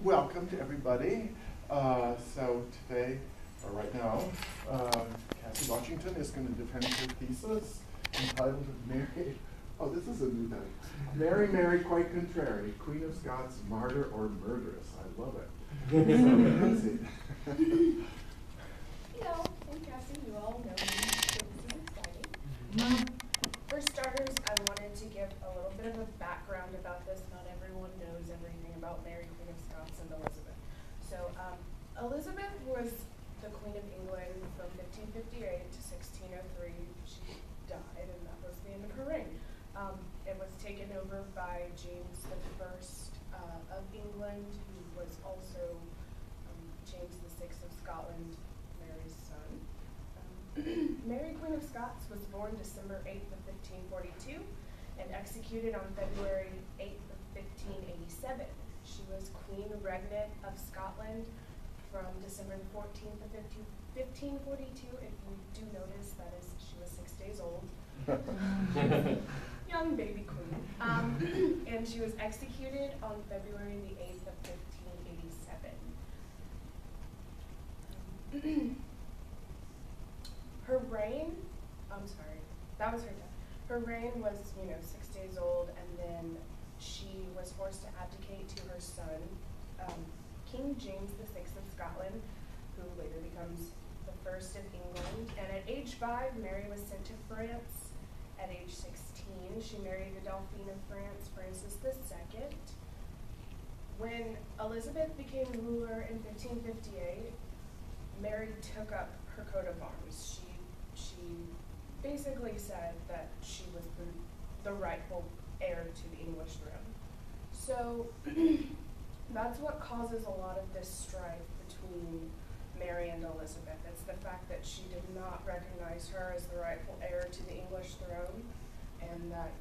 welcome to everybody. So today, or right now, Cassie Washington is going to defend her thesis entitled Mary, oh, this is a new title. Mary, Mary, quite contrary, Queen of Scots, Martyr or Murderess. I love it. So, Cassie. Hello, I'm Cassie. You all know me, so this is exciting. For starters, I wanted to give a little bit of a background about this. Not everyone knows everything about Mary, Queen of Scots, and Elizabeth. So, Elizabeth was the Queen of England from 1558 to 1603. She died, and that was the end of her reign. It was taken over by James I of England, who was also James VI of Scotland, Mary's son. Mary, Queen of Scots, was born December 8th of 1542 and executed on February 8th of 1587. She was Queen Regnant of Scotland from December 14th of 1542. If you do notice, that is, she was 6 days old. Young baby queen. And she was executed on February the 8th of 1587. Her reign, I'm sorry, that was her death. Her reign was, 6 days old, and then she was forced to abdicate to her son, King James VI of Scotland, who later becomes the first of England. And at age 5, Mary was sent to France. At age 16, she married the Dauphin of France, Francis II. When Elizabeth became ruler in 1558, Mary took up her coat of arms. She basically said that she was the rightful heir to the English throne. So that's what causes a lot of this strife between Mary and Elizabeth. It's the fact that she did not recognize her as the rightful heir to the English throne, and that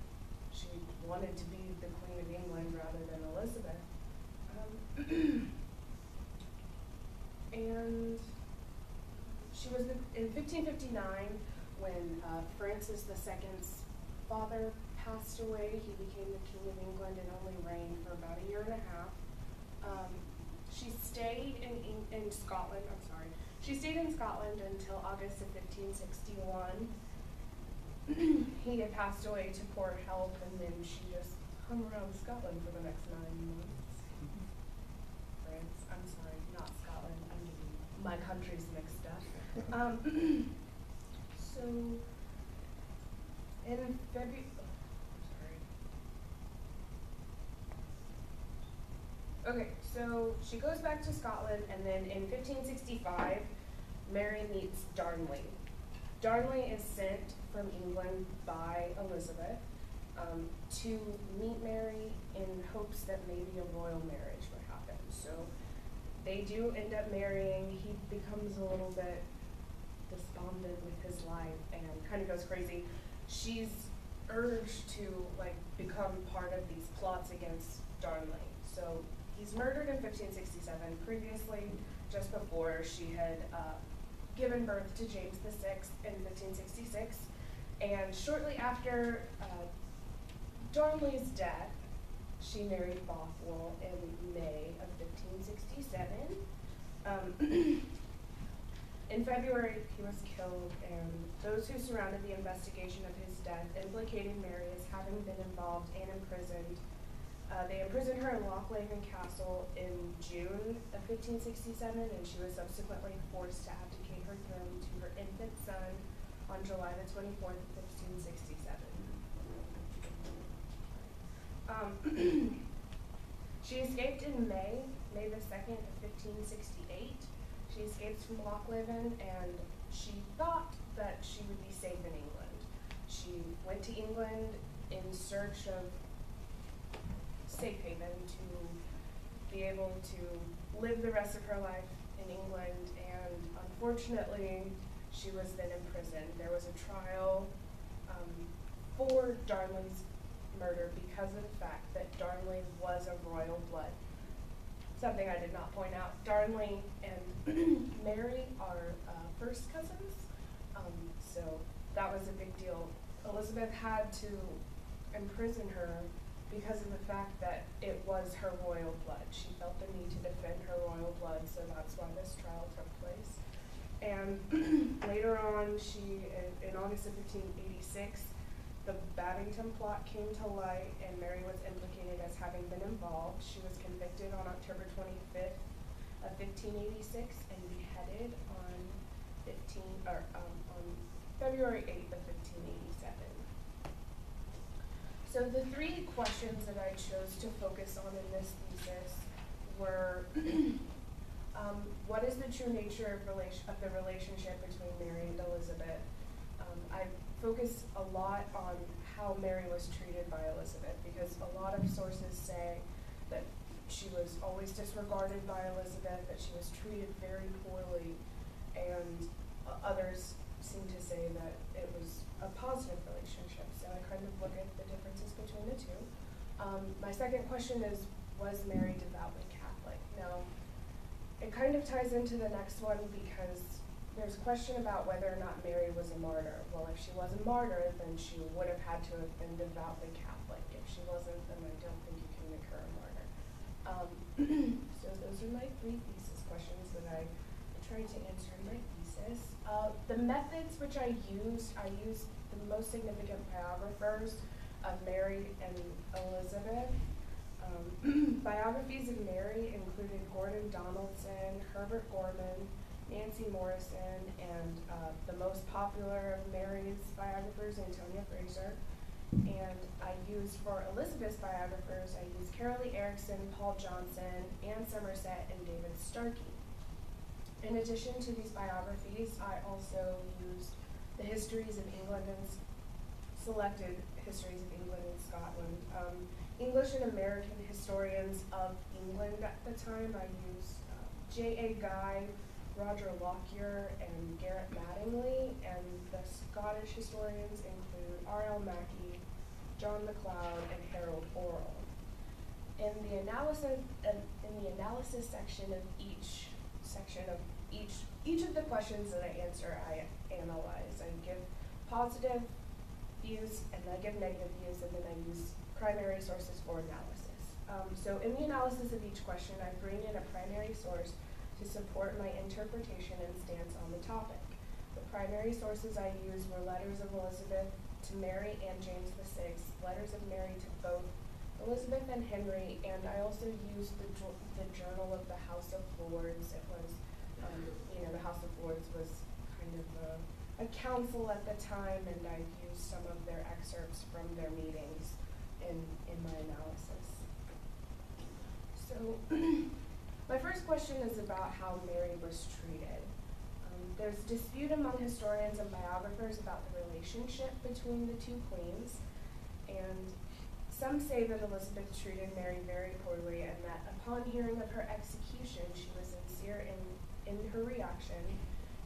she wanted to be the Queen of England rather than Elizabeth. And she was in 1559, when Francis II's father passed away. He became the King of England and only reigned for about a year and a half. She stayed in Scotland. I'm sorry. She stayed in Scotland until August of 1561. He had passed away to poor health, and then she just hung around Scotland for the next 9 months. France. I'm sorry, not Scotland. I'm getting my countries mixed up. So in February. Okay, so she goes back to Scotland, and then in 1565, Mary meets Darnley. Darnley is sent from England by Elizabeth to meet Mary in hopes that maybe a royal marriage would happen. So they do end up marrying. He becomes a little bit despondent with his life and kind of goes crazy. She's urged to become part of these plots against Darnley. So he's murdered in 1567. Previously, just before, she had given birth to James VI in 1566. And shortly after Darnley's death, she married Bothwell in May of 1567. In February, he was killed, and those who surrounded the investigation of his death implicated Mary as having been involved and imprisoned. They imprisoned her in Lochleven Castle in June of 1567, and she was subsequently forced to abdicate her throne to her infant son on July the 24th, 1567. She escaped in May the 2nd of 1568. She escaped from Lochleven, and she thought that she would be safe in England. She went to England in search of safe haven to be able to live the rest of her life in England, and unfortunately, she was then imprisoned. There was a trial for Darnley's murder because of the fact that Darnley was of royal blood. Something I did not point out, Darnley and Mary are first cousins, so that was a big deal. Elizabeth had to imprison her because of the fact that it was her royal blood. She felt the need to defend her royal blood, so that's why this trial took place. And later on, in August of 1586, the Babington plot came to light, and Mary was implicated as having been involved. She was convicted on October 25th of 1586 and beheaded on February 8th of 1587. So the three questions that I chose to focus on in this thesis were what is the true nature of the relationship between Mary and Elizabeth? I focus a lot on how Mary was treated by Elizabeth, because a lot of sources say that she was always disregarded by Elizabeth, that she was treated very poorly, and others seem to say that it was a positive relationship. So I kind of look at the differences between the two. My second question is, was Mary devoutly Catholic? Now, it kind of ties into the next one, because there's a question about whether or not Mary was a martyr. Well, if she was a martyr, then she would have had to have been devoutly Catholic. If she wasn't, then I don't think you can make her a martyr. So those are my three thesis questions that I tried to answer in my thesis. The methods which I used the most significant biographers of Mary and Elizabeth. Biographies of Mary included Gordon Donaldson, Herbert Gorman, Nancy Morrison, and the most popular of Mary's biographers, Antonia Fraser. And I used, for Elizabeth's biographers, I used Carolee Erickson, Paul Johnson, Anne Somerset, and David Starkey. In addition to these biographies, I also used the histories of England and selected histories of England and Scotland. English and American historians of England at the time, I used J.A. Guy, Roger Lockyer, and Garrett Mattingly, and the Scottish historians include R.L. Mackey, John MacLeod, and Harold Orrell. In the analysis section of each of the questions that I answer, I analyze. I give positive views, and I give negative views, and then I use primary sources for analysis. So in the analysis of each question, I bring in a primary source to support my interpretation and stance on the topic. The primary sources I used were letters of Elizabeth to Mary and James VI, letters of Mary to both Elizabeth and Henry, and I also used the Journal of the House of Lords. It was, the House of Lords was kind of a council at the time, and I used some of their excerpts from their meetings in my analysis. So my first question is about how Mary was treated. There's dispute among historians and biographers about the relationship between the two queens, and some say that Elizabeth treated Mary very poorly, and that upon hearing of her execution, she was sincere in her reaction,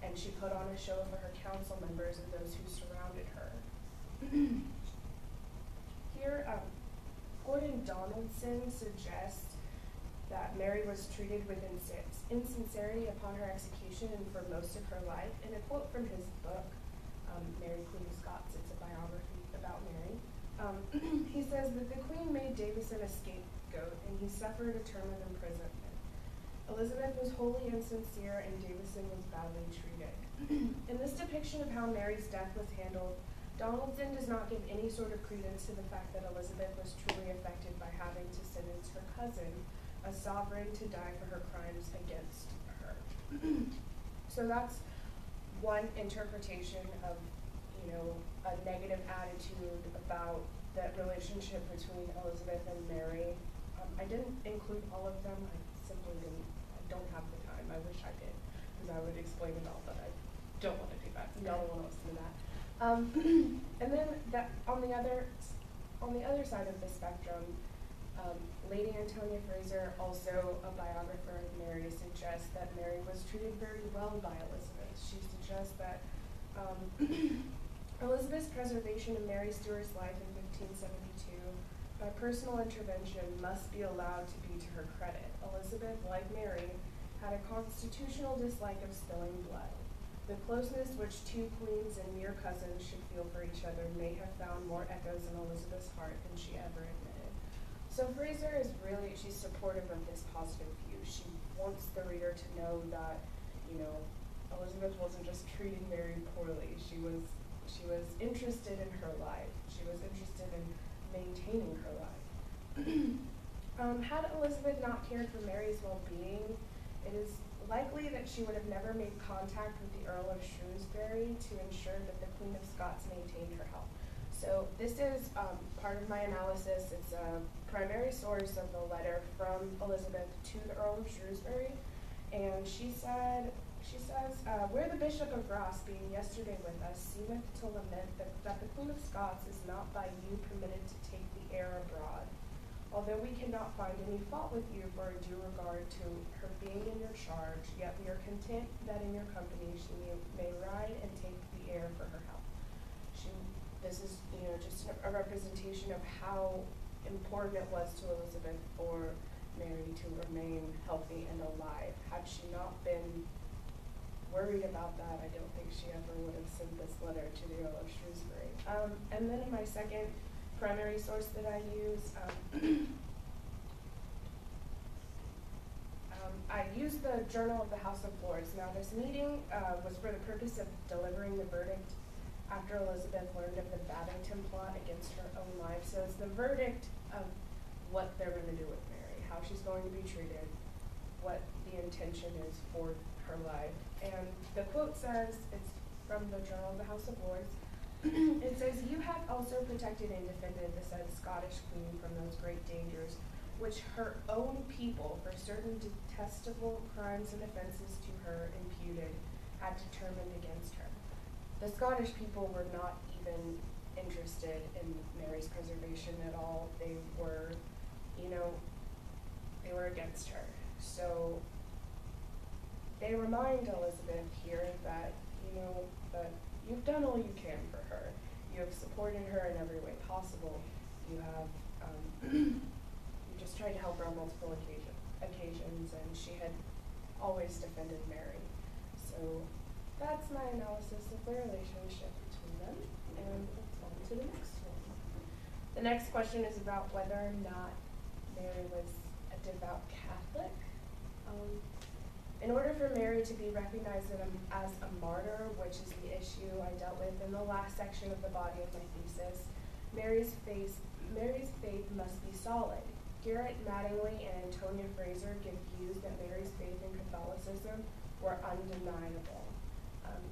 and she put on a show for her council members and those who surrounded her. Here, Gordon Donaldson suggests that Mary was treated with insincerity upon her execution and for most of her life. In a quote from his book, Mary, Queen of Scots, it's a biography about Mary, he says that the Queen made Davison a scapegoat, and he suffered a term of imprisonment. Elizabeth was wholly insincere, and Davison was badly treated. In this depiction of how Mary's death was handled, Donaldson does not give any sort of credence to the fact that Elizabeth was truly affected by having to sentence her cousin, a sovereign, to die for her crimes against her. So that's one interpretation of, a negative attitude about that relationship between Elizabeth and Mary. I didn't include all of them. I simply didn't. I don't have the time. I wish I did, because I would explain it all, but I don't want to do that. No one wants to do that. And then on the other side of the spectrum, Lady Antonia Fraser, also a biographer of Mary, suggests that Mary was treated very well by Elizabeth. She suggests that Elizabeth's preservation of Mary Stuart's life in 1572 by personal intervention must be allowed to be to her credit. Elizabeth, like Mary, had a constitutional dislike of spilling blood. The closeness which two queens and near cousins should feel for each other may have found more echoes in Elizabeth's heart than she ever admitted. So Fraser is really, she's supportive of this positive view. She wants the reader to know that, Elizabeth wasn't just treating Mary poorly. She was interested in her life. She was interested in maintaining her life. Had Elizabeth not cared for Mary's well-being, it is likely that she would have never made contact with the Earl of Shrewsbury to ensure that the Queen of Scots maintained her health. So this is part of my analysis. It's a primary source of the letter from Elizabeth to the Earl of Shrewsbury, and she says, where the Bishop of Ross, being yesterday with us, seemeth to lament that the Queen of Scots is not by you permitted to take the air abroad. Although we cannot find any fault with you for a due regard to her being in your charge, yet we are content that in your company she may ride and take the air for her health. This is, just a representation of how important it was to Elizabeth for Mary to remain healthy and alive. Had she not been worried about that, I don't think she ever would have sent this letter to the Earl of Shrewsbury. And then in my second primary source that I use, I used the Journal of the House of Lords. Now this meeting was for the purpose of delivering the verdict after Elizabeth learned of the Babington plot against her own life. So it's the verdict of what they're going to do with Mary, how she's going to be treated, what the intention is for her life. And the quote says, it's from the Journal of the House of Lords, it says, you have also protected and defended the said Scottish queen from those great dangers which her own people, for certain detestable crimes and offenses to her imputed, had determined against her. The Scottish people were not even interested in Mary's preservation at all. They were, they were against her. So they remind Elizabeth here that, that you've done all you can for her. You have supported her in every way possible. You have, you just tried to help her on multiple occasions, and she had always defended Mary. So that's my analysis of the relationship between them, and let's on to the next one. The next question is about whether or not Mary was a devout Catholic. In order for Mary to be recognized as a martyr, which is the issue I dealt with in the last section of the body of my thesis, Mary's faith must be solid. Garrett Mattingly and Antonia Fraser give views that Mary's faith in Catholicism were undeniable.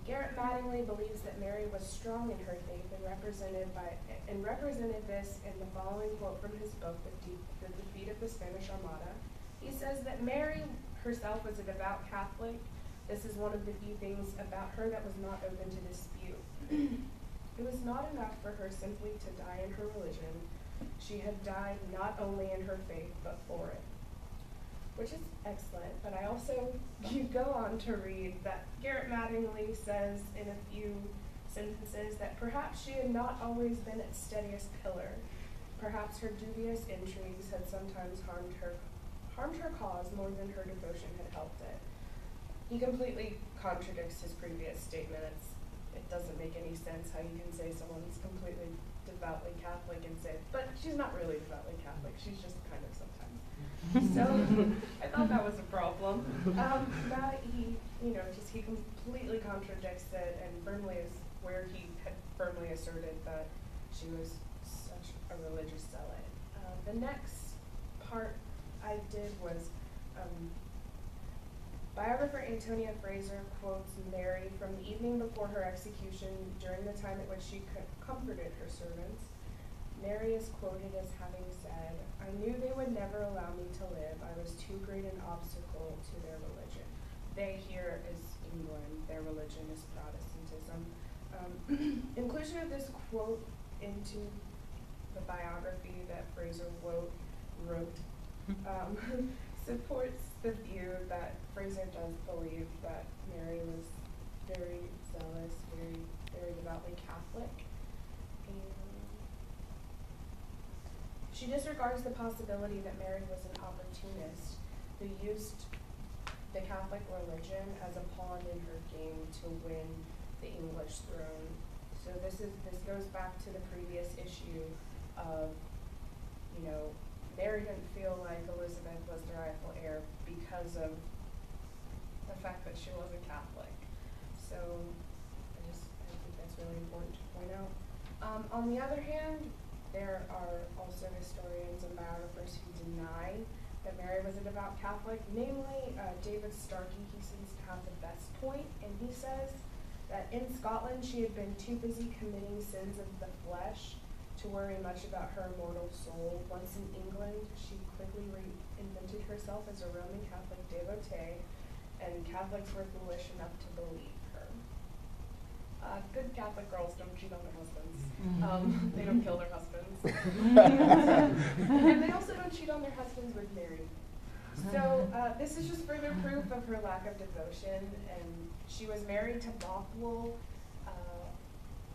Garrett Mattingly believes that Mary was strong in her faith and represented this in the following quote from his book, The Defeat of the Spanish Armada. He says that Mary herself was a devout Catholic. This is one of the few things about her that was not open to dispute. It was not enough for her simply to die in her religion. She had died not only in her faith, but for it. Which is excellent, but I also, you go on to read that Garrett Mattingly says in a few sentences that perhaps she had not always been its steadiest pillar. Perhaps her dubious intrigues had sometimes harmed her cause more than her devotion had helped it. He completely contradicts his previous statement. It doesn't make any sense how you can say someone's completely devoutly Catholic and say, but she's not really devoutly Catholic, she's just kind of sometimes. So I thought that was a problem. That he completely contradicts it and firmly is where he had firmly asserted that she was such a religious zealot. The next part I did was biographer Antonia Fraser quotes Mary from the evening before her execution during the time at which she comforted her servants. Mary is quoted as having said, I knew they would never allow me to live. I was too great an obstacle to their religion. They here is England. Their religion is Protestantism. Inclusion of this quote into the biography that Fraser wrote supports the view that Fraser does believe that Mary was very zealous, very, very devoutly Catholic. She disregards the possibility that Mary was an opportunist who used the Catholic religion as a pawn in her game to win the English throne. So this goes back to the previous issue of, Mary didn't feel like Elizabeth was the rightful heir because of the fact that she wasn't Catholic. So I think that's really important to point out. On the other hand, there are also historians and biographers who deny that Mary was a devout Catholic. Namely, David Starkey, he seems to have the best point, and he says that in Scotland she had been too busy committing sins of the flesh to worry much about her immortal soul. Once in England, she quickly reinvented herself as a Roman Catholic devotee, and Catholics were foolish enough to believe her. Good Catholic girls don't cheat on their husbands. They don't kill their husbands. And they also don't cheat on their husbands with Mary. So this is just further proof of her lack of devotion, and she was married to Bothwell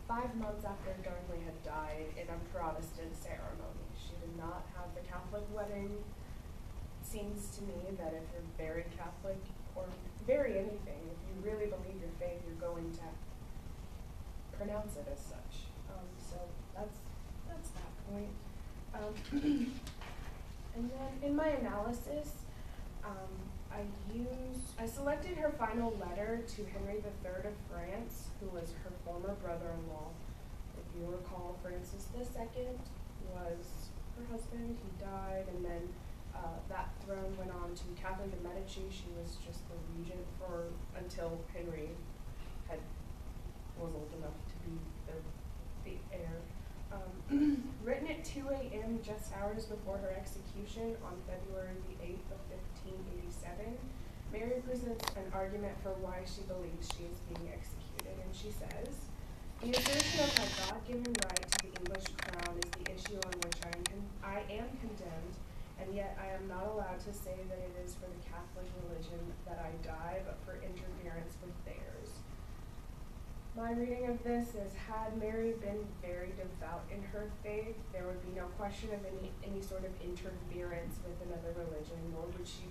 5 months after Darnley had died in a Protestant ceremony. She did not have the Catholic wedding. Seems to me that if you're very Catholic, or very anything, if you really believe your faith, you're going to pronounce it as such. So that's that point. And then in my analysis, I selected her final letter to Henry III of France, who was her former brother-in-law. If you recall, Francis II was her husband. He died, and then that throne went on to Catherine de' Medici. She was just the regent until Henry was old enough to be the heir. Written at 2 a.m., just hours before her execution on February the 8th of 1587, Mary presents an argument for why she believes she is being executed, and she says, "The assertion of my God-given right to the English crown is the issue on which I am condemned, and yet I am not allowed to say that it is for the Catholic religion that I die, but for interference with theirs." My reading of this is, had Mary been very devout in her faith, there would be no question of any sort of interference with another religion, nor would she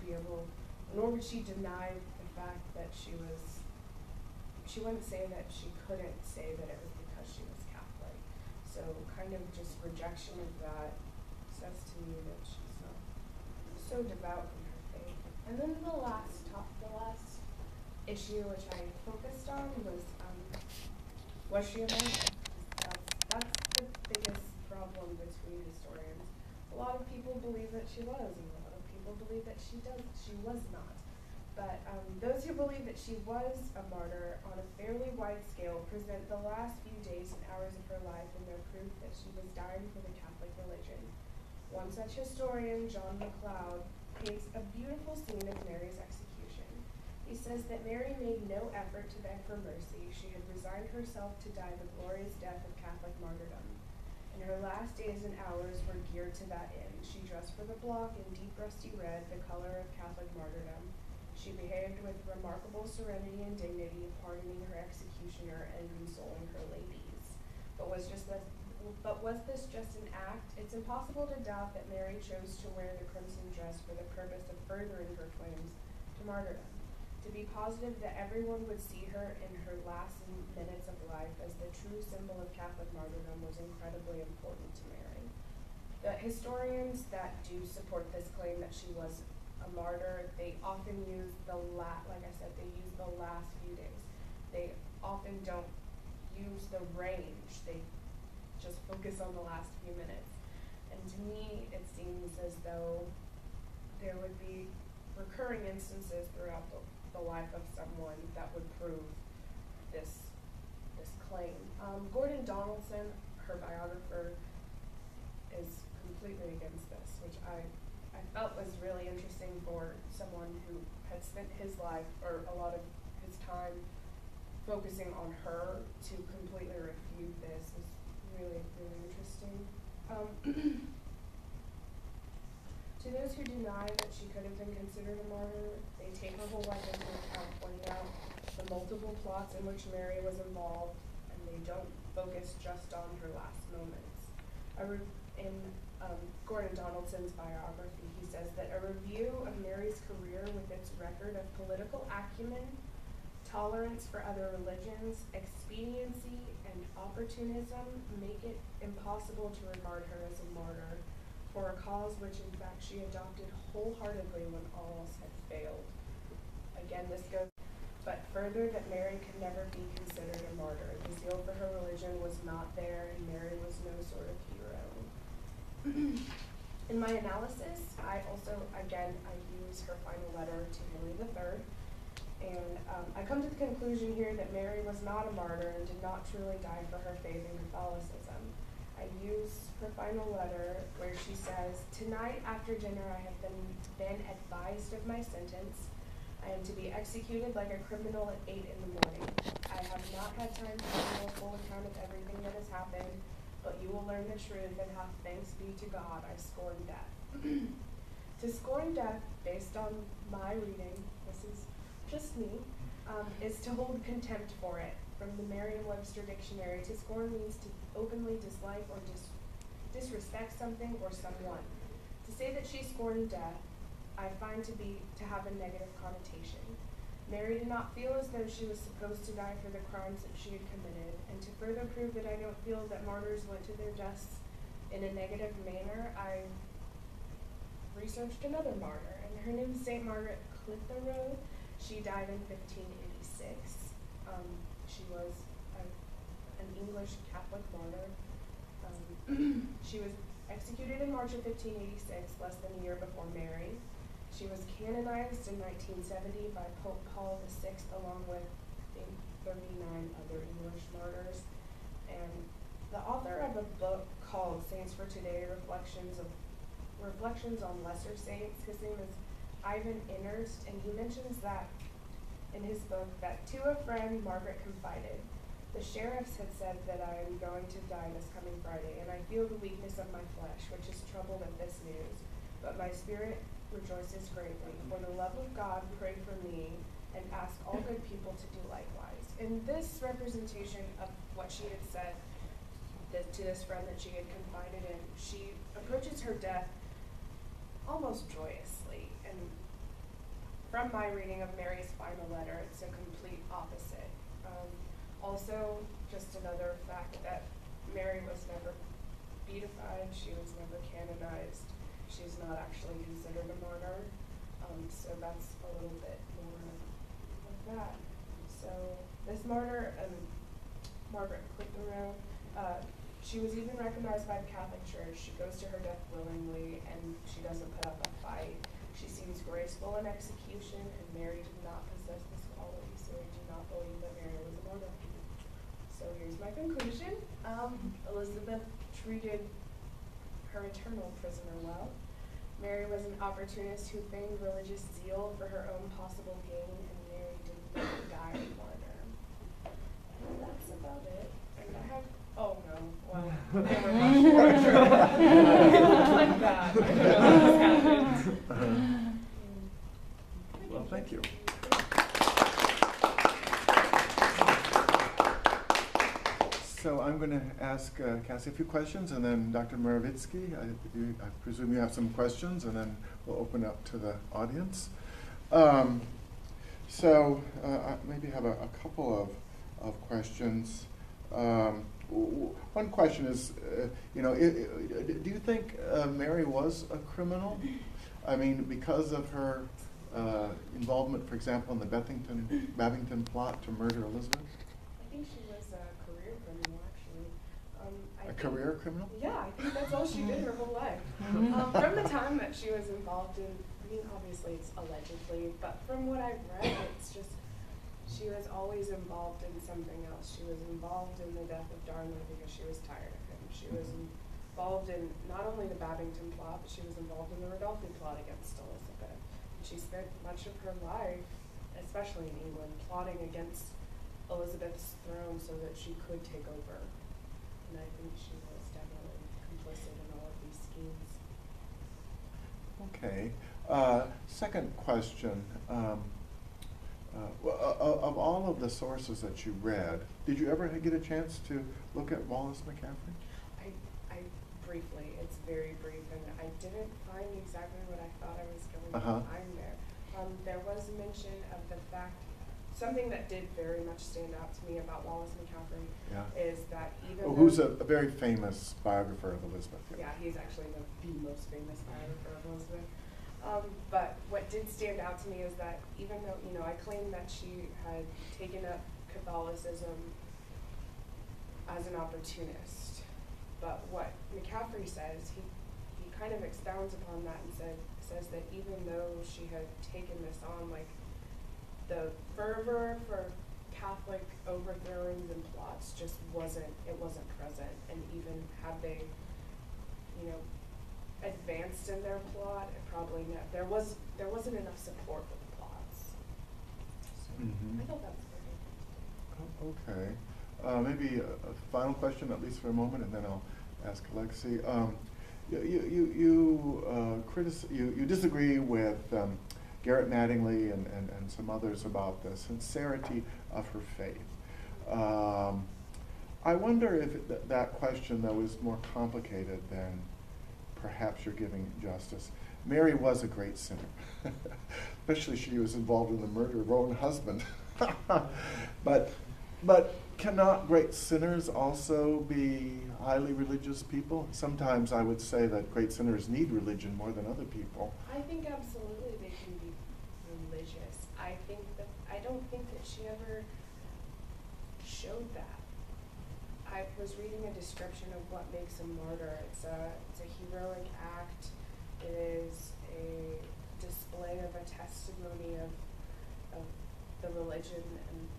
deny the fact that she wouldn't say that she couldn't say that it was because she was Catholic. So kind of just rejection of that says to me that she's not so devout in her faith. And then the last issue which I focused on was she a martyr? That's the biggest problem between historians. A lot of people believe that she was, and a lot of people believe that she was not. But those who believe that she was a martyr on a fairly wide scale present the last few days and hours of her life in their proof that she was dying for the Catholic religion. One such historian, John MacLeod, paints a beautiful scene of Mary's execution. He says that Mary made no effort to beg for mercy. She had resigned herself to die the glorious death of Catholic martyrdom. And her last days and hours were geared to that end. She dressed for the block in deep rusty red, the color of Catholic martyrdom. She behaved with remarkable serenity and dignity, pardoning her executioner and consoling her ladies. But was this just an act? It's impossible to doubt that Mary chose to wear the crimson dress for the purpose of furthering her claims to martyrdom. To be positive that everyone would see her in her last minutes of life as the true symbol of Catholic martyrdom was incredibly important to Mary. The historians that do support this claim that she was a martyr, they often use the last few days. They often don't use the range. They just focus on the last few minutes. And to me, it seems as though there would be recurring instances throughout the life of someone that would prove this claim. Gordon Donaldson, her biographer, is completely against this, which I felt was really interesting for someone who had spent his life, or a lot of his time, focusing on her to completely refute this is really, really interesting. To those who deny that she could have been considered a martyr, they take her whole life into account, pointing out the multiple plots in which Mary was involved, and they don't focus just on her last moments. In Gordon Donaldson's biography, he says that a review of Mary's career with its record of political acumen, tolerance for other religions, expediency, and opportunism make it impossible to regard her as a martyr. for a cause which in fact she adopted wholeheartedly when all else had failed. Again, this goes but further that Mary could never be considered a martyr. The zeal for her religion was not there, and Mary was no sort of hero. In my analysis, I use her final letter to Henry III, and I come to the conclusion here that Mary was not a martyr and did not truly die for her faith in Catholicism. I use her final letter where she says, "Tonight after dinner I have been advised of my sentence. I am to be executed like a criminal at 8 in the morning. I have not had time to give a full account of everything that has happened, but you will learn the truth, and how thanks be to God I scorn death." To scorn death, based on my reading, this is just me, is to hold contempt for it. From the Merriam-Webster dictionary, to scorn means to openly dislike or disrespect something or someone. To say that she scorned death, I find to have a negative connotation. Mary did not feel as though she was supposed to die for the crimes that she had committed, and to further prove that I don't feel that martyrs went to their deaths in a negative manner, I researched another martyr, and her name is St. Margaret Clitheroe. She died in 1586. She was an English Catholic martyr. She was executed in March of 1586, less than a year before Mary. She was canonized in 1970 by Pope Paul VI, along with 39 other English martyrs. And the author of a book called Saints for Today, Reflections on Lesser Saints, his name is Ivan Innerst, and he mentions that in his book that to a friend Margaret confided, "The sheriffs had said that I am going to die this coming Friday, and I feel the weakness of my flesh, which is troubled at this news. But my spirit rejoices greatly. For the love of God, pray for me, and ask all good people to do likewise." In this representation of what she had said to this friend that she had confided in, she approaches her death almost joyously. And from my reading of Mary's final letter, it's a complete opposite. Also, just another fact that Mary was never beatified, she was never canonized, she's not actually considered a martyr, so that's a little bit more of that. So this martyr, Margaret Clitheroe, she was even recognized by the Catholic Church. She goes to her death willingly, and she doesn't put up a fight. She seems graceful in execution, and Mary did not possess this quality, so I do not believe that Mary was a martyr. So here's my conclusion. Elizabeth treated her eternal prisoner well. Mary was an opportunist who feigned religious zeal for her own possible gain, and Mary did not die a martyr. And that's about it. And I have, oh no, well, they were much shorter. It looks like that. I don't know what's happened. Well, thank you. So I'm going to ask Cassie a few questions, and then Dr. Moravitsky, I presume you have some questions, and then we'll open up to the audience. I maybe have a couple of questions. One question is, do you think Mary was a criminal? I mean, because of her involvement, for example, in the Babington plot to murder Elizabeth? I think she was a career criminal, actually. A career criminal? Yeah, I think that's all she did her whole life. From the time that she was involved in, I mean, obviously it's allegedly, but from what I've read, it's just, she was always involved in something else. She was involved in the death of Darnley because she was tired of him. She was involved in not only the Babington plot, but she was involved in the Rodolphi plot against Elizabeth. She spent much of her life, especially in England, plotting against Elizabeth's throne so that she could take over. And I think she was definitely complicit in all of these schemes. Okay. Second question. Of all of the sources that you read, did you ever get a chance to look at Wallace McCaffrey? I briefly, it's very brief, and I didn't find exactly what I thought I was going to find there. There was mention of the fact, something that did very much stand out to me about Wallace McCaffrey is that even who's a very famous biographer of Elizabeth. Yeah, he's actually the most famous biographer of Elizabeth. But what did stand out to me is that even though, you know, I claim that she had taken up Catholicism as an opportunist, but what McCaffrey says, he kind of expounds upon that and says that even though she had taken this on, like, the fervor for Catholic overthrowings and plots just wasn't present, and even had they, you know, advanced in their plot, it probably there wasn't enough support for the plots. So I thought that was very interesting. Okay. Maybe a final question, at least for a moment, and then I'll ask Alexei. You disagree with Garrett Mattingly and some others about the sincerity of her faith. I wonder if that question, though, is more complicated than perhaps you're giving justice. Mary was a great sinner, especially she was involved in the murder of her own husband. But cannot great sinners also be highly religious people? Sometimes I would say that great sinners need religion more than other people. I think absolutely they can be religious. I don't think that she ever showed that. I was reading a description of what makes a martyr. It's a heroic act. It is a display of a testimony of the religion, and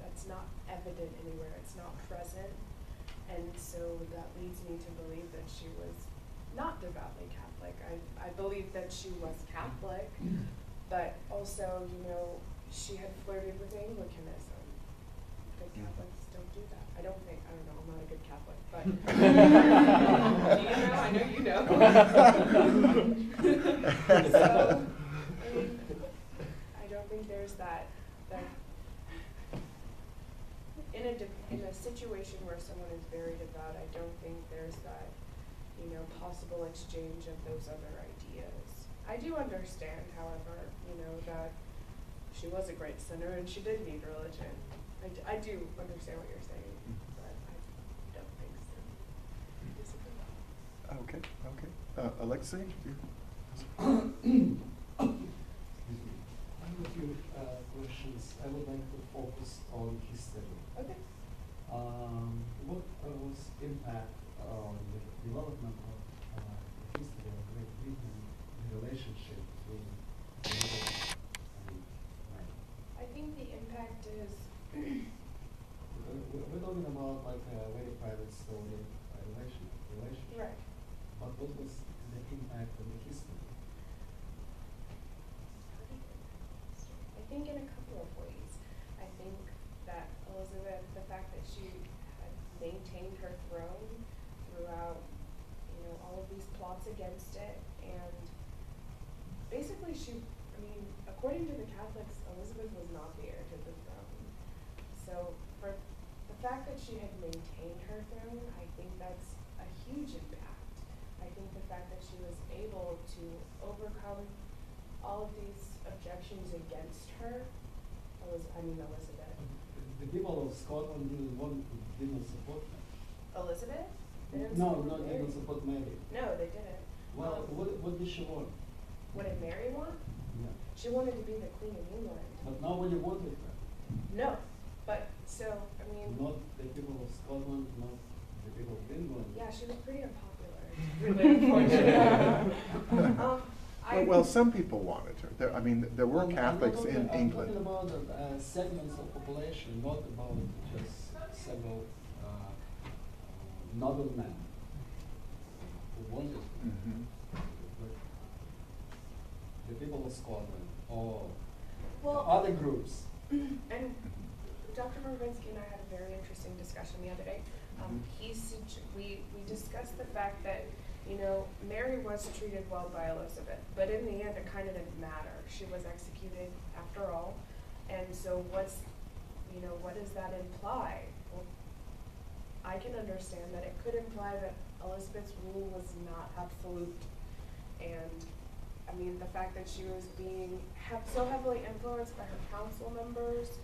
that's not evident anywhere. It's not present, and so that leads me to believe that she was not devoutly Catholic. I believe that she was Catholic, but also, you know, she had flirted with Anglicanism. Good Catholics don't do that. I don't know, I'm not a good Catholic, but do you know? I know you know. So, I mean, I don't think there's that in a situation where someone is very devout, I don't think there's that, you know, possible exchange of those other ideas. I do understand, however, you know, that she was a great sinner and she did need religion. I do understand what you're saying, but I don't think so. I disagree. Okay. Alexei? Excuse me. I have a few questions. I would like to focus on history. Okay. What was impact on the development of the history of Great Britain, the relationship between Elizabeth and Mary? I think the impact is We're talking about like a very private story, relationship. right. But what was the impact on the history? I think in a couple of ways. I think that Elizabeth, the fact that she had maintained her throne throughout, you know, all of these plots against it, and basically according to the Catholics, Elizabeth was not the heir to the throne. So for the fact that she had maintained her throne, I think that's a huge impact. I think the fact that she was able to overcome all of these objections against her, Elizabeth. The people of Scotland didn't support her. Elizabeth? They didn't support Mary. No, they didn't. Well, what did she want? What did Mary want? Yeah. She wanted to be the Queen of England. But nobody wanted her. No, but so, I mean. Not the people of Scotland, not the people of England. Yeah, she was pretty unpopular. Really unfortunate. Well, some people wanted her. There were Catholics in England. I'm talking about segments of population, not about just several noblemen who wanted her. But the people of Scotland or other groups. And Dr. Morvinsky and I had a very interesting discussion the other day. We discussed the fact that, you know, Mary was treated well by Elizabeth, but in the end it kind of didn't matter. She was executed after all. And so what does that imply? Well, I can understand that it could imply that Elizabeth's rule was not absolute, and I mean, the fact that she was being so heavily influenced by her council members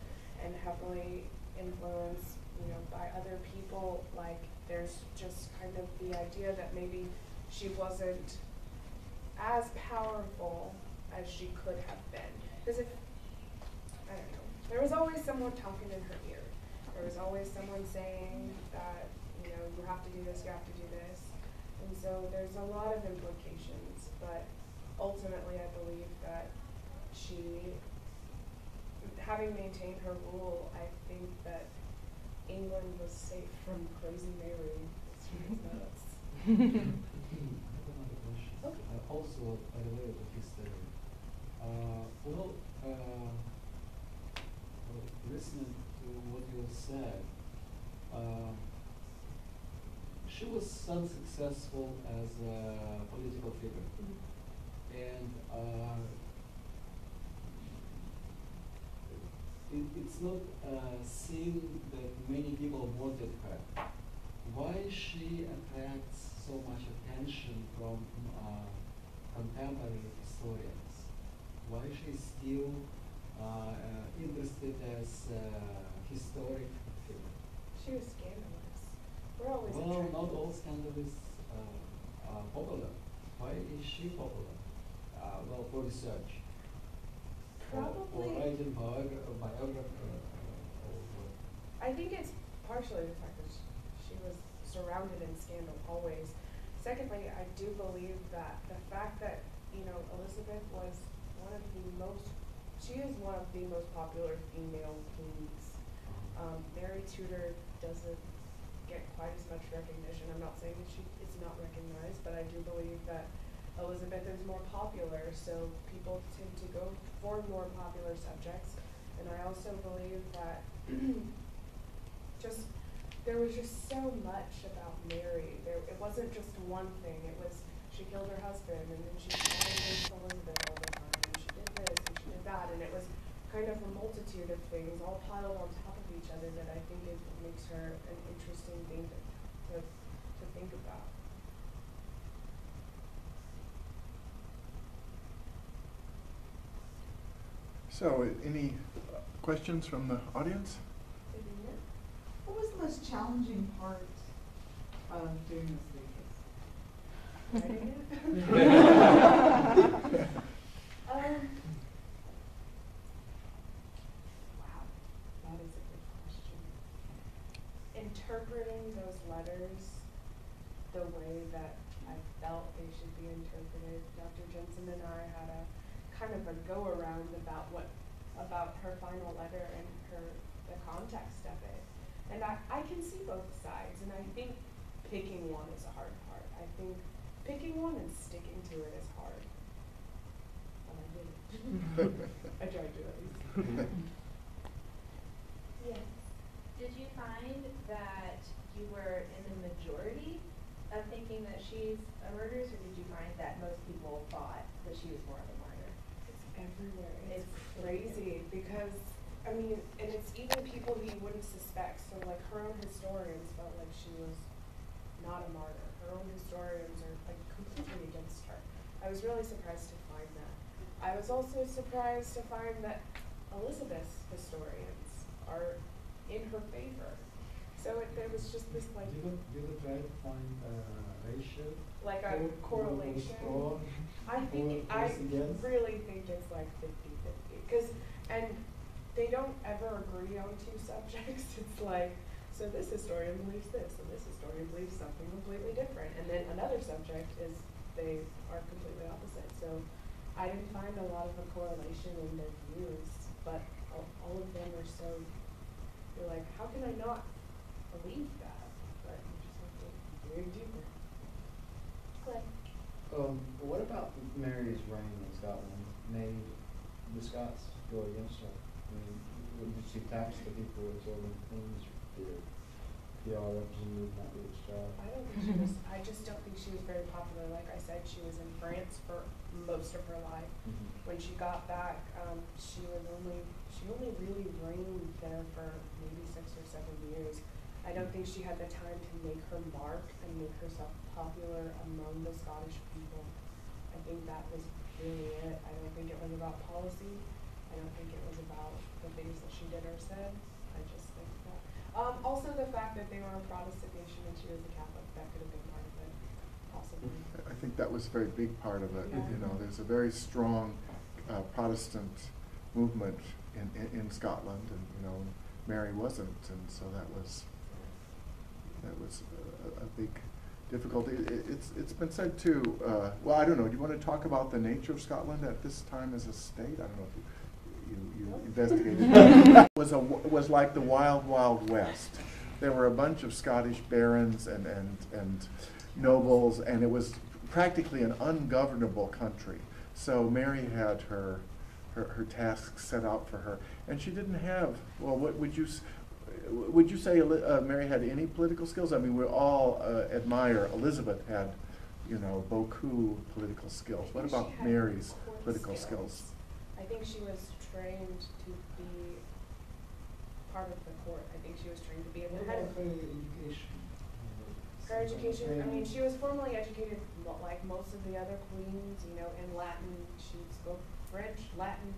and heavily influenced, you know, by other people, like there's just kind of the idea that maybe she wasn't as powerful as she could have been. Because I don't know, there was always someone talking in her ear. There was always someone saying that, you know, you have to do this, you have to do this. And so there's a lot of implications, but ultimately I believe that she, having maintained her rule, I think that England was safe from Crazy Mary. She was nuts. I have another question. Okay. Also related to history. Listening to what you said, she was unsuccessful as a political figure. And it's not seen that many people wanted her. Why she attracts so much attention from contemporary historians? Why she is still interested as a historic figure? She was scandalous. We're always Well, attracted. not all scandalists are popular. Why is she popular? Well, for research. Probably. For writing biography. I think it's partially the fact that she was surrounded in scandal always. Secondly, I do believe that the fact that, you know, Elizabeth was she is one of the most popular female kings. Mary Tudor doesn't get quite as much recognition. I'm not saying that she is not recognized, but I do believe that Elizabeth is more popular, so people tend to go for more popular subjects. And I also believe that there was just so much about Mary. It wasn't just one thing. It was she killed her husband, and then she fought against Elizabeth all the time, and she did this, and she did that, and it was kind of a multitude of things all piled on top of each other that I think it makes her an interesting thing to think about. So, any questions from the audience? What was the most challenging part of doing this thesis? Writing it? Wow, that is a good question. Interpreting those letters the way that I felt they should be interpreted. Dr. Jensen and I had a kind of a go-around about her final letter and the context of it. And I can see both sides, and I think picking one is a hard part. I think picking one and sticking to it is hard. But I did it. I tried to at least. Yes. Did you find that you were in the majority of thinking that she's a murderess, or did you find that most people thought that she was more of a martyr? It's everywhere. It's crazy because, I mean, and it's even people who you wouldn't suspect. So like her own historians felt like she was not a martyr. Her own historians are like completely against her. I was really surprised to find that. I was also surprised to find that Elizabeth's historians are in her favor. So there was just this like You would try to find a ratio? like a correlation. I really think it's like 50-50. And they don't ever agree on two subjects. It's like, so this historian believes this, and this historian believes something completely different. And then another subject is they are completely opposite. So I didn't find a lot of a correlation in their views, but all of them are so, you're like, how can I not believe that? But you just have to dig deeper. Clay. What about Mary's reign in Scotland made the Scots go against her? I mean, did she tax the people with sort of things? Did PR representative not be extra? I don't think she was, I just don't think she was very popular. Like I said, she was in France for most of her life. When she got back, she only really reigned there for maybe 6 or 7 years. I don't think she had the time to make her mark and make herself popular among the Scottish people. I think that was really it. I don't think it was about policy. I don't think it was about the things that she did or said. I just think that. Also the fact that they were a Protestant nation and she was a Catholic, that could have been part of it, possibly. I think that was a very big part of it. Yeah. You know, there's a very strong Protestant movement in Scotland, and you know, Mary wasn't, and so that was a big difficulty. It's been said too. Well, I don't know. Do you want to talk about the nature of Scotland at this time as a state? I don't know if you investigated. It was like the Wild Wild West. There were a bunch of Scottish barons and nobles, and it was practically an ungovernable country. So Mary had her tasks set out for her, and she didn't have. Well, what would you say Mary had any political skills? I mean, we all admire Elizabeth had, you know, beaucoup political skills. What about Mary's political skills? I think she was trained to be part of the court. I think she was trained to be in the head of her education. her education. I mean, she was formally educated like most of the other queens, you know, in Latin. She spoke French, Latin,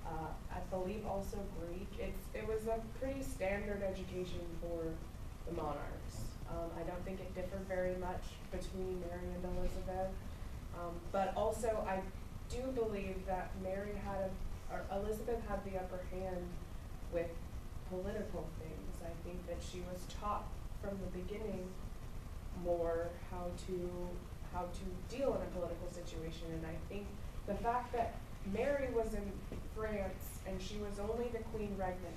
I believe also Greek. It was a pretty standard education for the monarchs. I don't think it differed very much between Mary and Elizabeth. But also I do believe that Elizabeth had the upper hand with political things. I think that she was taught from the beginning more how to deal in a political situation, and I think the fact that Mary was in France and she was only the queen regnant,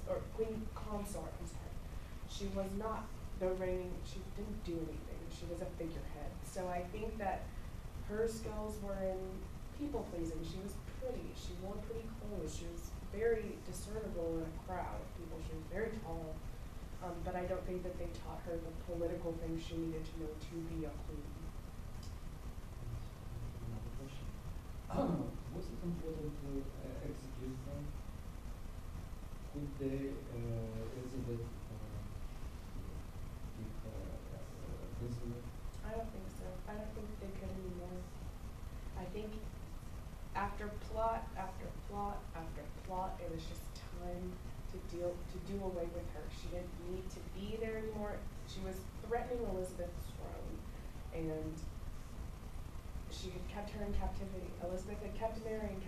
or queen consort, I'm sorry. She was not the reigning, she didn't do anything, she was a figurehead. So I think that her skills were in people pleasing. She was pretty, she wore pretty clothes, she was very discernible in a crowd of people, she was very tall. But I don't think that they taught her the political things she needed to know to be a queen. Another question. Was it important to execute them? Could they, Elizabeth, keep prisoner? I don't think so. I don't think they could anymore. I think after plot after plot after plot, it was just time to do away with her. She didn't need to be there anymore. She was threatening Elizabeth's throne, and she had kept her in captivity. Elizabeth had kept Mary in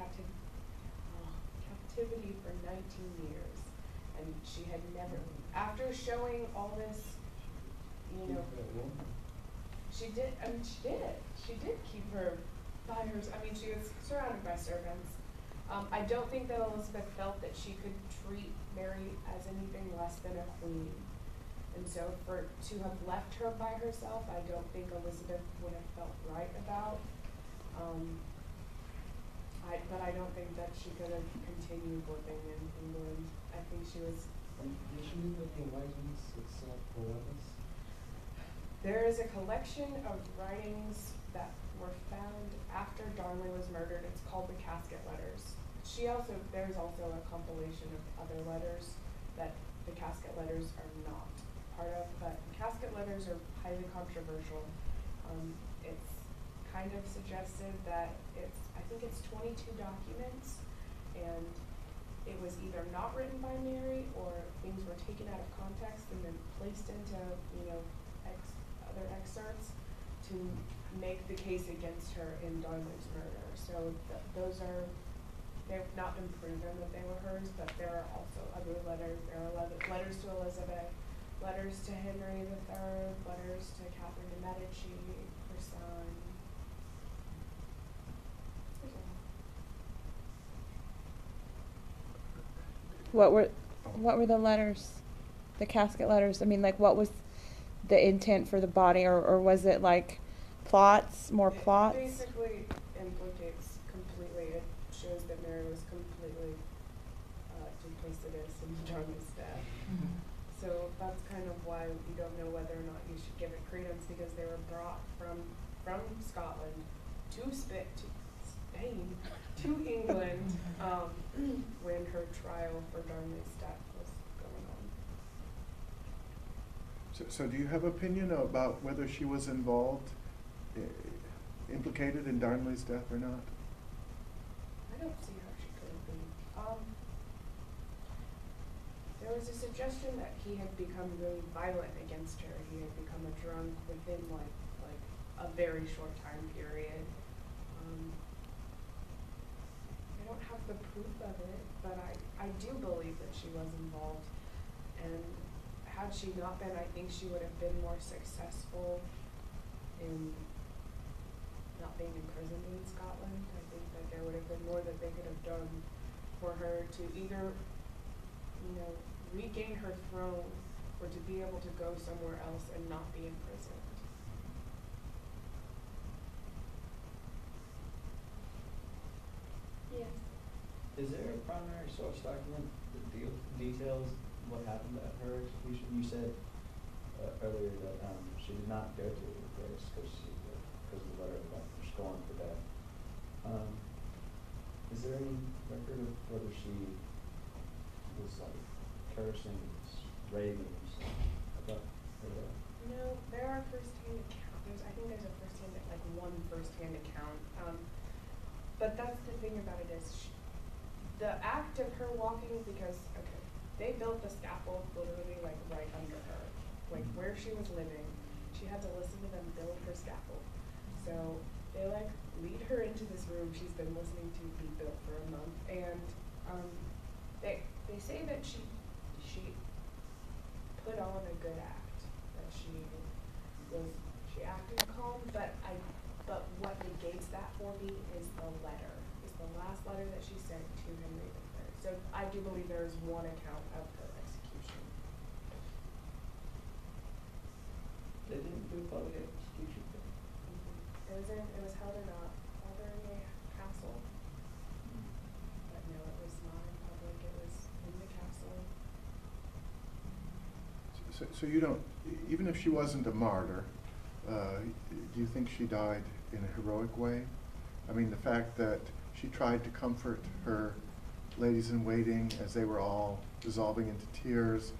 captivity for 19 years, and she had never, after showing all this, you know, she did keep her by her, I mean, she was surrounded by servants. I don't think that Elizabeth felt that she could treat Mary as anything less than a queen. And so to have left her by herself, I don't think Elizabeth would have felt right about. But I don't think that she could have continued living in England. I think she was. Did she leave any writings except for letters? There is a collection of writings that were found after Darnley was murdered. It's called the Casket Letters. There's also a compilation of other letters that the Casket Letters are not part of, but Casket Letters are highly controversial. It's kind of suggested that I think it's 22 documents, and it was either not written by Mary or things were taken out of context and then placed into, you know, other excerpts to make the case against her in Darnley's murder. So they've not been proven that they were hers, but there are also other letters. There are letters to Elizabeth, letters to Henry III, letters to Catherine de Medici, her son. What were the letters? The casket letters? I mean, like, what was the intent for the body, or was it like plots, more plots? It basically implicates completely, it shows that Mary was completely duplicitous in Darnley's death. So that's kind of why we don't know whether or not you should give it credence, because they were brought from Scotland to Spain, to England, when her trial for Darnley's death was going on. So do you have opinion about whether she was involved, implicated in Darnley's death or not? I don't see how she could have been. There was a suggestion that he had become really violent against her. He had become a drunk within like a very short time period. I don't have the proof of it, but I do believe that she was involved. And had she not been, I think she would have been more successful in not being imprisoned in Scotland. I think that there would have been more that they could have done for her to either, regain her throne or to be able to go somewhere else and not be imprisoned. Yes. Is there a primary source document that details what happened at her execution? You said earlier that she did not go to Grace because of the letter about her scorn for death. Is there any record of whether she was like cursing, raving about her death? No, there are first-hand accounts. I think there's a first-hand, like one first-hand account. But that's the thing about it is the act of her walking, because, okay, they built the scaffold literally like right under her, like where she was living. She had to listen to them build her scaffold. So they like lead her into this room she's been listening to be built for a month, and they say that she put on a good act, that she acted calm, but what negates that for me is the last letter that she sent to Henry III. So I do believe there is one account of her execution. They didn't do a public execution thing. It was held in a castle. But no, it was not in public, it was in the castle. So you don't, even if she wasn't a martyr, do you think she died in a heroic way? I mean, the fact that she tried to comfort her ladies in waiting as they were all dissolving into tears,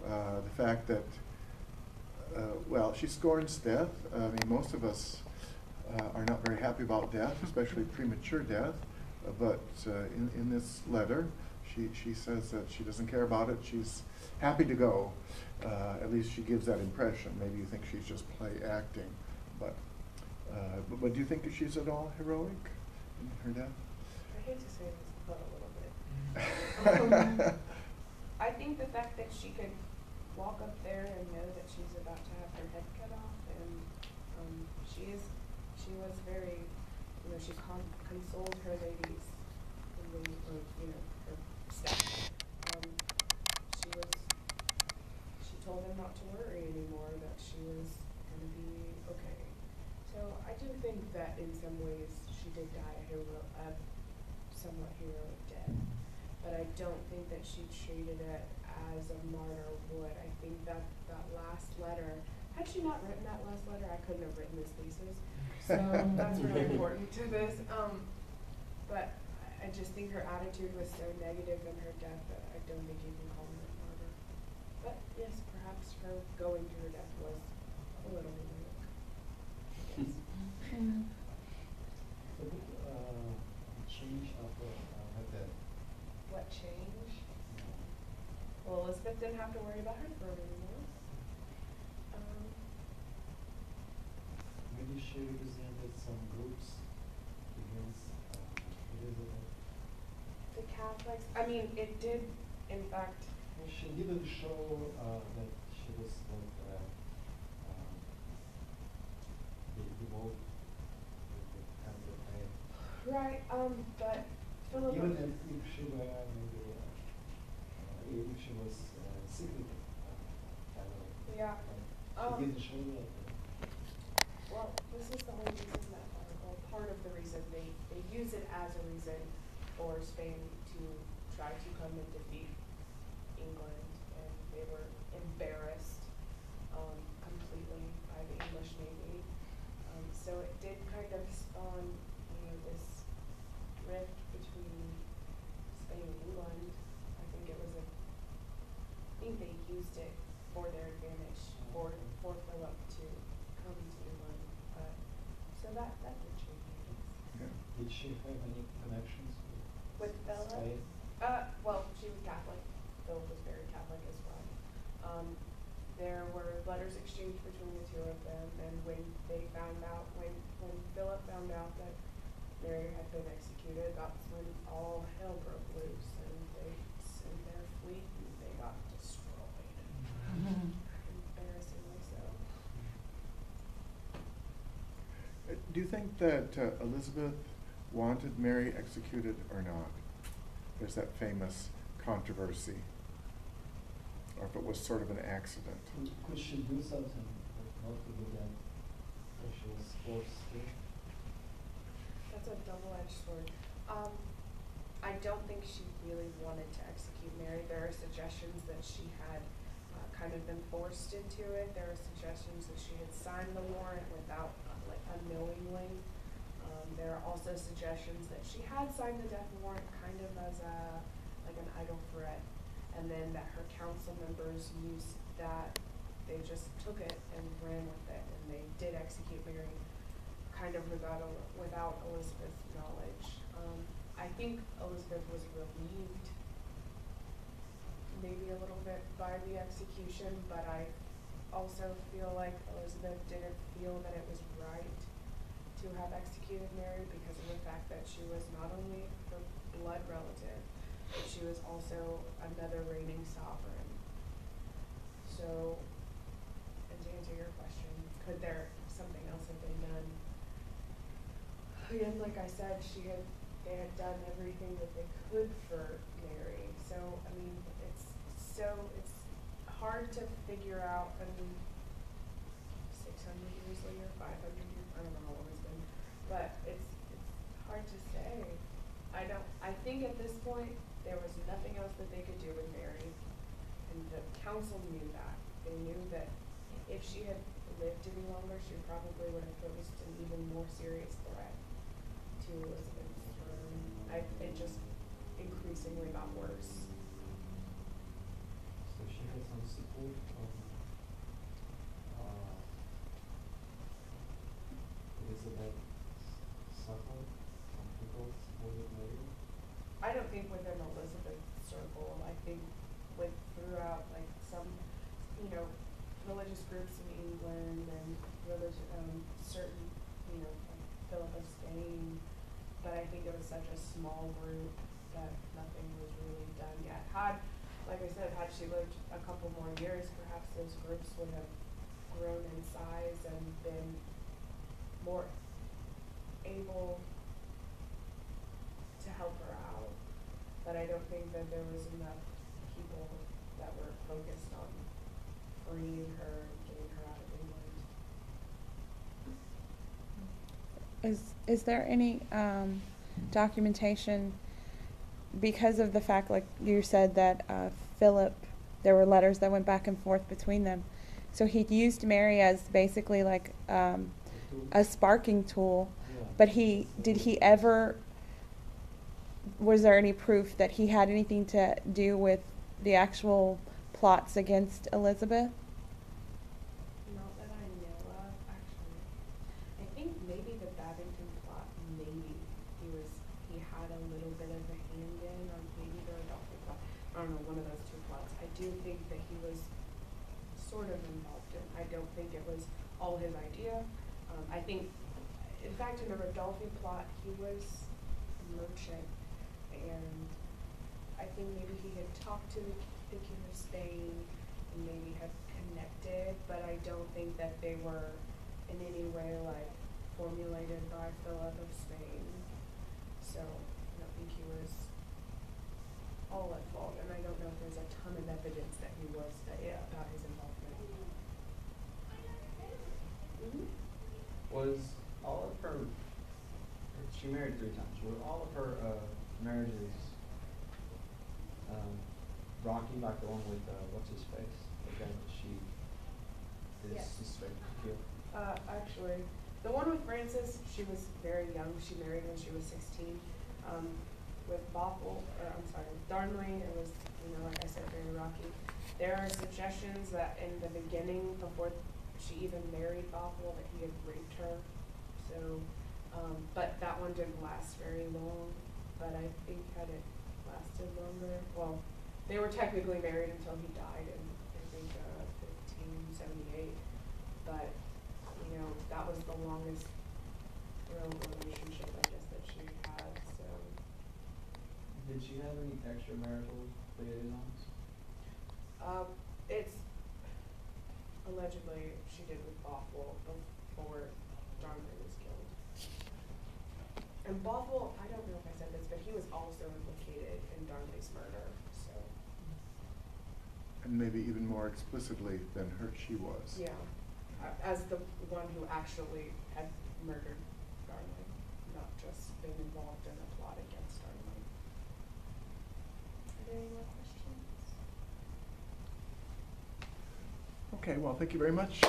the fact that, she scorns death. I mean, most of us are not very happy about death, especially premature death, but in this letter, she says that she doesn't care about it. She's happy to go. At least she gives that impression. Maybe you think she's just play acting, but do you think that she's at all heroic in her death? I hate to say this, but a little bit. I think the fact that she could walk up there and know that she's about to have her head cut off, and she was very, she's consoled her ladies, her staff. She told them not to worry anymore, that she was going to be okay. So I do think that in some ways she did die a somewhat heroic death, but I don't think that she treated it as a martyr would. I think that last letter, had she not written that last letter, I couldn't have written this thesis. So that's really important to this. But I just think her attitude was so negative in her death that I don't think you can call her a martyr. But yes, perhaps her going to her death was a little heroic. Yes. So what change after her death? What change? Well, Elizabeth didn't have to worry about her throne anymore. Maybe she represented some groups against Elizabeth. The Catholics, I mean, it did, in fact. Well, she didn't show that she was like devoted with the Catholic faith. Right, but Philip. Even if she were maybe if she was secret Catholic. Yeah. She didn't show that. Well, this is the whole reason that article, part of the reason they use it as a reason for Spain to try to come and defeat England, and they were embarrassed completely by the English Navy. So it did kind of spawn, this rift between Spain and England. I think they used it for their advantage, for Philip to come to England. So that did change, I guess. Yeah. Did she have any connections with With Philip? stayed? Well, she was Catholic. Philip was very Catholic as well. There were letters exchanged between the two of them, and when they found out, when Philip found out that Mary had been executed, that's when all hell broke loose, and they sent their fleet, and they got destroyed. Embarrassingly so. Do you think that Elizabeth wanted Mary executed or not? There's that famous controversy. Or if it was sort of an accident. Could she do something not to do that if she was forced to? That's a double-edged sword. I don't think she really wanted to execute Mary. There are suggestions that she had kind of been forced into it. There are suggestions that she had signed the warrant without, like, unknowingly. There are also suggestions that she had signed the death warrant kind of as a, like, an idle threat, and then that her council members used that, they just took it and ran with it, and they did execute Mary kind of without Elizabeth's knowledge. I think Elizabeth was relieved maybe a little bit by the execution, but I also feel like Elizabeth didn't feel that it was right to have executed Mary because of the fact that she was not only her blood relative, but she was also another reigning sovereign. So, and to answer your question, could there something else have been done? Again, like I said, they had done everything that they could for Mary. So, I mean, it's hard to figure out. I mean, 600 years later, 500 years, I don't know how long it's been, but it's hard to say. I think at this point, there was nothing else that they could do with Mary, and the council knew that. They knew that if she had lived any longer, she probably would have posed an even more serious threat to Elizabeth's throne. It just increasingly got worse. So she had some support from Elizabeth's circle, some people supported Mary. I don't think within Elizabeth's circle. I think throughout, like, some, religious groups in England and certain, like Philip of Spain. But I think it was such a small group that nothing was really done yet. Like I said, had she lived a couple more years, perhaps those groups would have grown in size and been more able to help her out. But I don't think that there was enough people that were focused on freeing her and getting her out of England. Is there any documentation, because of the fact, like you said, that Philip, there were letters that went back and forth between them, so he used Mary as basically like a sparking tool, Yeah. but was there any proof that he had anything to do with the actual plots against Elizabeth? Not that I know of, actually. I think maybe the Babington plot, maybe he had a little bit of a hand in, or maybe the Adolphi plot. I don't know, one of those two plots. I do think that he was sort of involved in. I don't think it was all his idea. I think, in fact, in the Rodolphi plot, he was a merchant, and I think maybe he had talked to the King of Spain and maybe had connected, but I don't think that they were in any way like formulated by Philip of Spain. So I don't think he was all at fault, and I don't know if there's a ton of evidence that he was about his involvement. Was all of her, she married 3 times, were all of her marriages rocky, like the one with, what's his face? The guy that she is Yes. suspected to kill? Actually, the one with Frances, she was very young. She married when she was 16. With Darnley, it was, like I said, very rocky. There are suggestions that in the beginning, before she even married Bothwell, that he had raped her. So, but that one didn't last very long. but I think had it lasted longer, well, they were technically married until he died in, I think, 1578, but, you know, that was the longest real relationship, I guess, that she had, so. Did she have any extramarital liaisons? It's allegedly she did with Bothwell before Darnley was killed. And Bothwell, I don't know if I said this, but he was also implicated in Darnley's murder, so. And maybe even more explicitly than she was. Yeah, as the one who actually had murdered Darnley, not just been involved in a plot against Darnley. Are there any more questions? Okay, well, thank you very much.